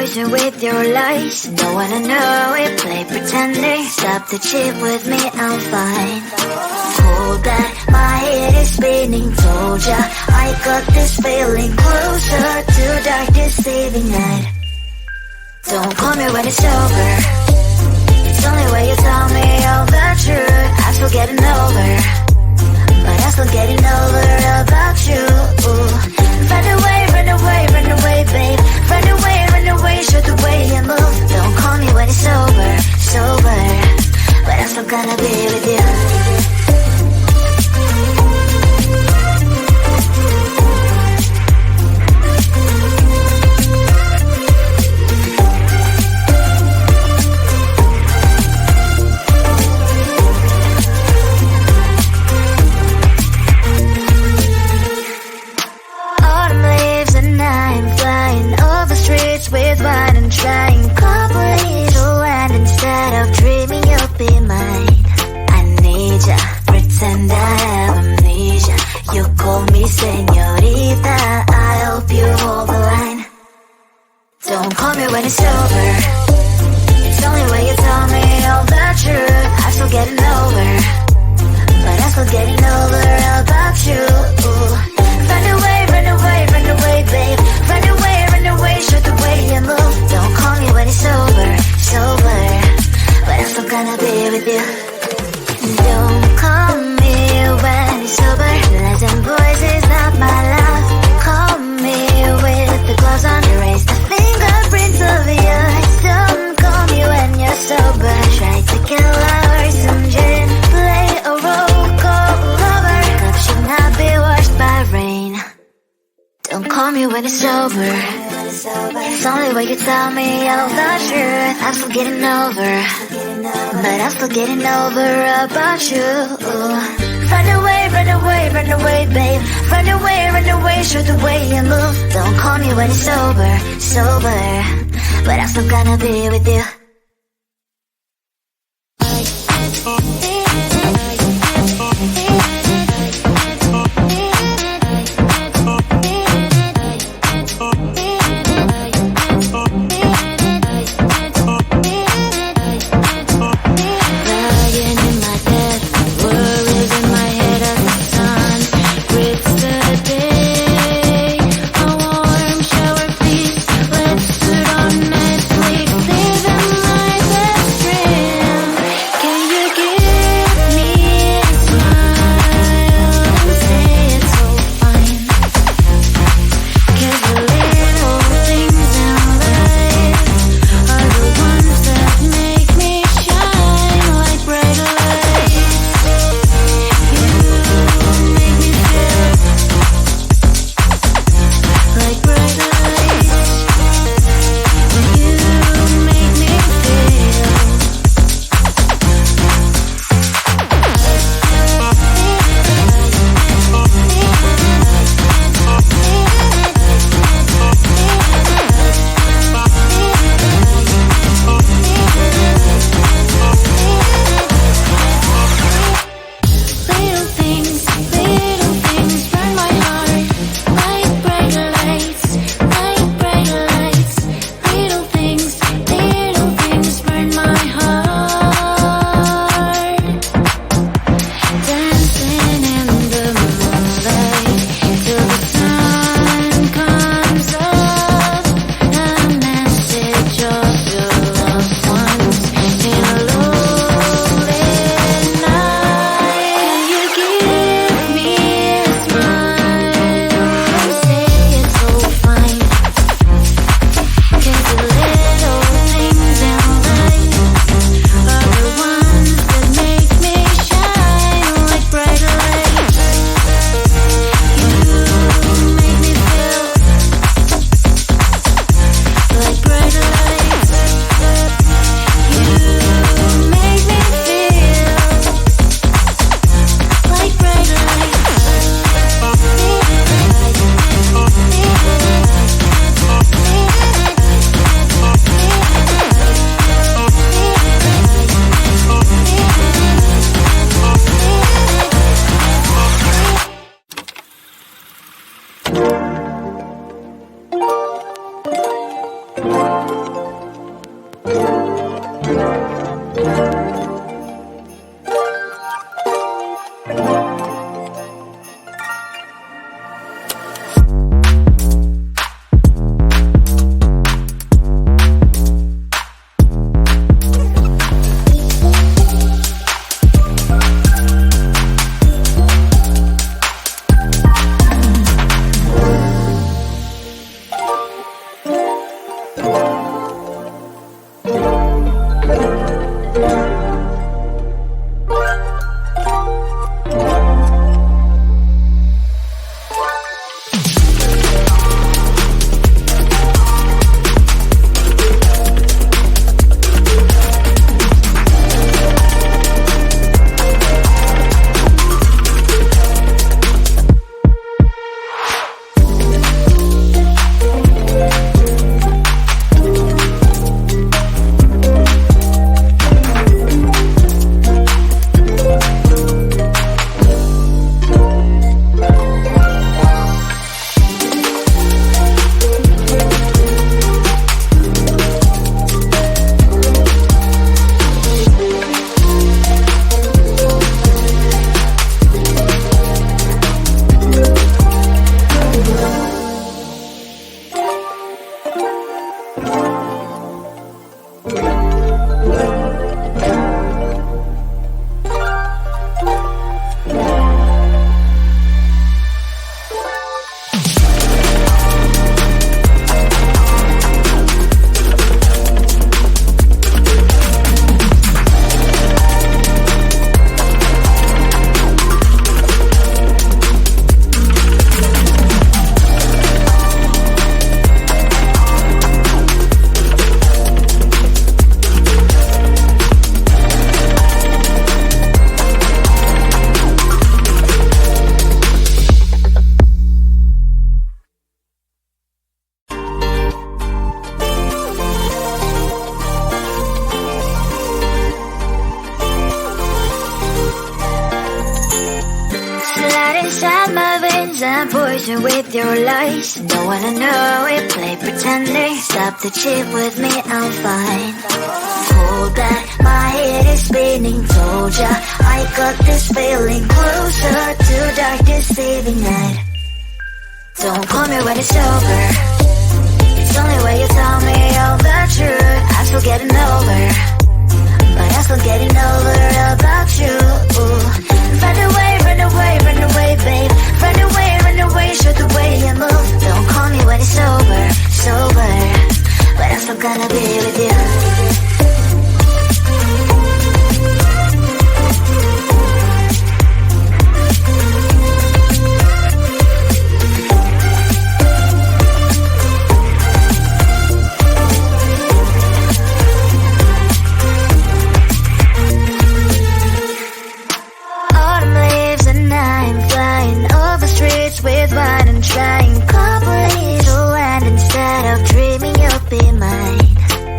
poison with your lies. Don't wanna know it, play pretending. Stop the cheat with me, I'm fine. Hold that, my head is spinning. Told ya, I got this feeling. Closer to dark deceiving night. Don't call me when it's over. It's only when you tell me all the truth. I'm still getting over, but I'm still getting over about you. Run away, run away, run away, babe. Run away, show the way you move. Don't call me when it's over, sober, but I'm still gonna be with you. With wine and trying coupling to land instead of dreaming you'll be mine. I need ya, pretend I have amnesia. You call me señorita, I hope you hold the line. Don't call me when it's over. It's only when you tell me all the truth. I'm still getting over, but I'm still getting over about you. Run away, run away, run away, babe. Run away, show the way you move. Don't call me when it's over, sober, but I'm still gonna be with you. Don't call me when it's over. Lies and boys is not my love. Call me with the gloves on. Erase the fingerprints of yours. Don't call me when you're sober. Try to kill hours, some gin. Play a role, call lover. Cup should not be washed by rain. Don't call me when it's over. It's only when you tell me all the truth. I'm still getting over, but I'm still getting over about you. Run away, run away, run away, babe. Run away, show the way you move. Don't call me when it's over, sober, but I'm still gonna be with you. Let's put on Netflix, live in my poison with your lies. Don't wanna know it, play pretending. Stop the cheat with me, I'm fine. Hold that, my head is spinning. Told ya, I got this feeling. Closer to dark deceiving night. Don't call me when it's over. It's only when you tell me all the truth. I'm still getting over, but I'm still getting over about you. Run away, run away, run away, babe. Run away, show the way you move. Don't call me when it's over, sober, but I'm still gonna be with you. With wine and trying complete land instead of dreaming you'll be mine.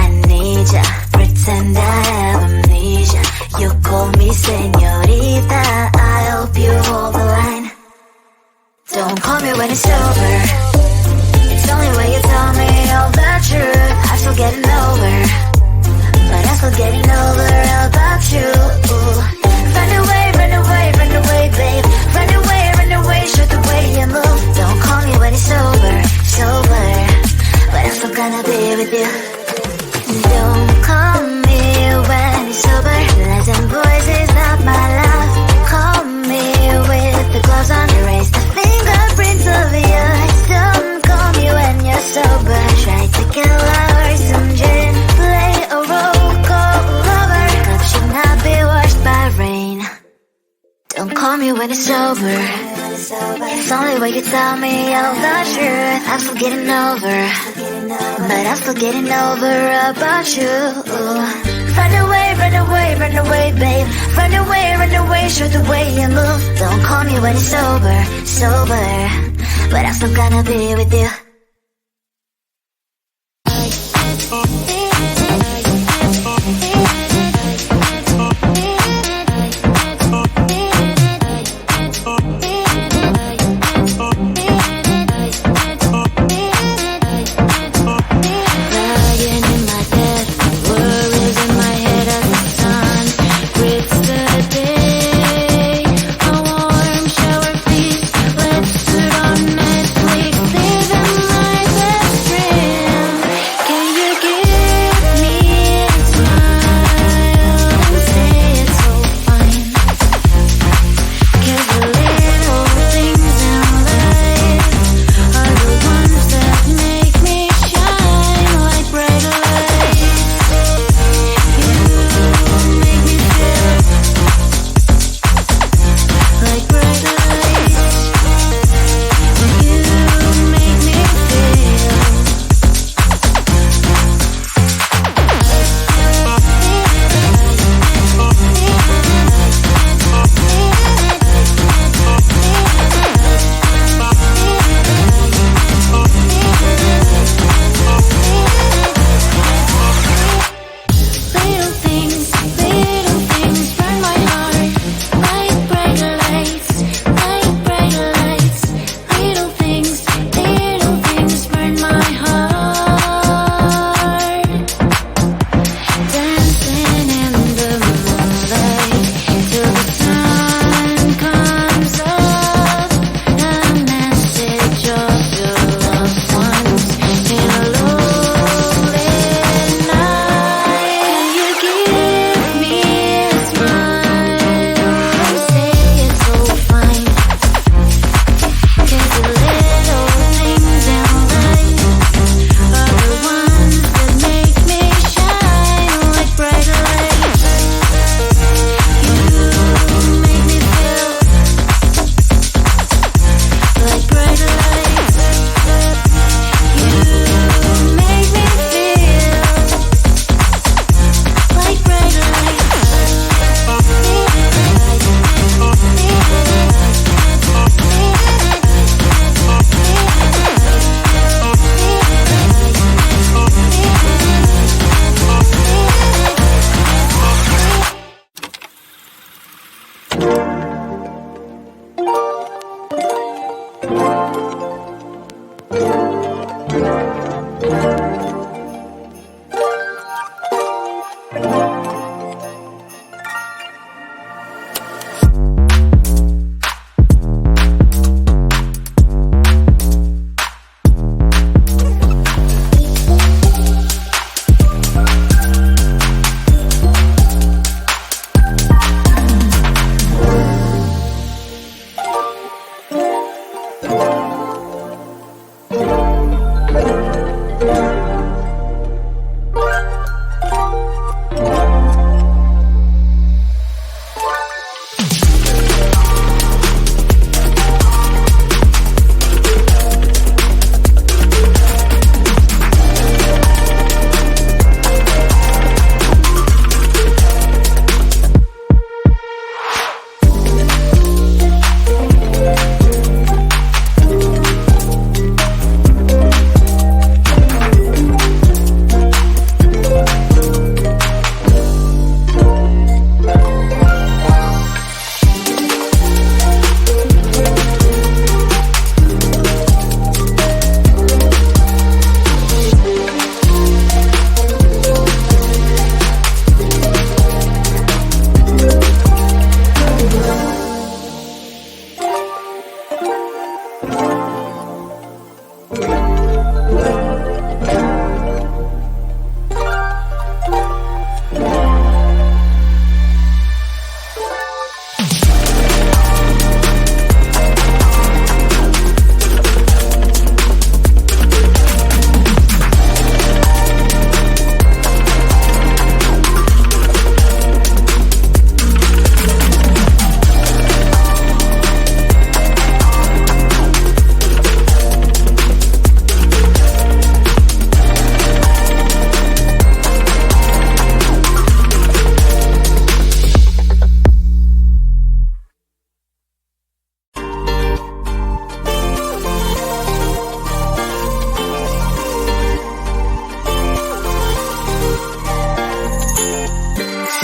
I need ya, pretend I have amnesia. You call me señorita, I hope you hold the line. Don't call me when it's over. It's only when you tell me all the truth. I'm still getting over, but I'm still getting over about you. Run away, run away, run away, babe. Run away, show the way you move. Don't call me when it's over, sober, but I'm still gonna be with you. Don't call me when it's sober. Lies and boys is not my love. Call me with the gloves on. Erase the fingerprints of yours. Don't call me when you're sober. Try to kill our some gin. Play a role, call lover. Cup should not be washed by rain. Don't call me when it's over. It's only when you tell me all the truth. I'm still getting over, but I'm still getting over about you. Run away, run away, run away, babe. Run away, show the way you move. Don't call me when it's over, sober, but I'm still gonna be with you. Live in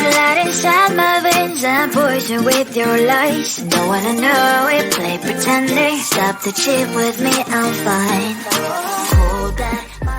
Light inside my veins and poison with your lies. Don't wanna know it, play pretending. Stop the cheat with me, I'm fine. Hold back.